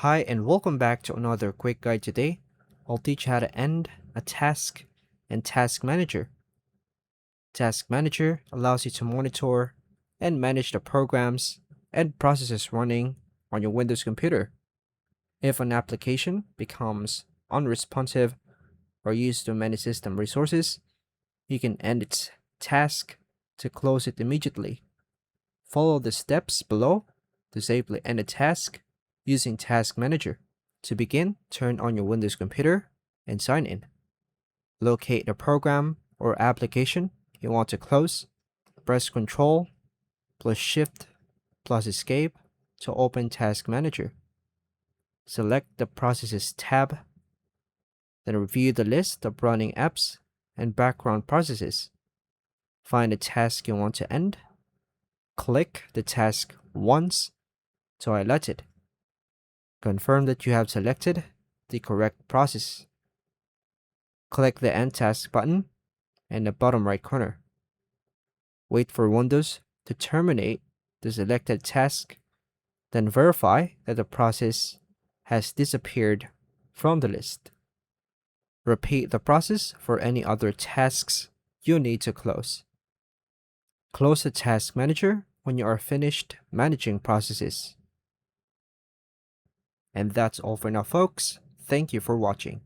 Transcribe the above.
Hi and welcome back to another quick guide. Today I'll teach you how to end a task in Task Manager. Task Manager allows you to monitor and manage the programs and processes running on your Windows computer. If an application becomes unresponsive or used too many system resources, you can end its task to close it immediately. Follow the steps below to safely end a task using Task Manager. To begin, turn on your Windows computer and sign in. Locate the program or application you want to close. Press Ctrl plus Shift plus Escape to open Task Manager. Select the Processes tab, then review the list of running apps and background processes. Find the task you want to end. Click the task once to highlight it. Confirm that you have selected the correct process. Click the End Task button in the bottom right corner. Wait for Windows to terminate the selected task, then verify that the process has disappeared from the list. Repeat the process for any other tasks you need to close. Close the Task Manager when you are finished managing processes. And that's all for now, folks. Thank you for watching.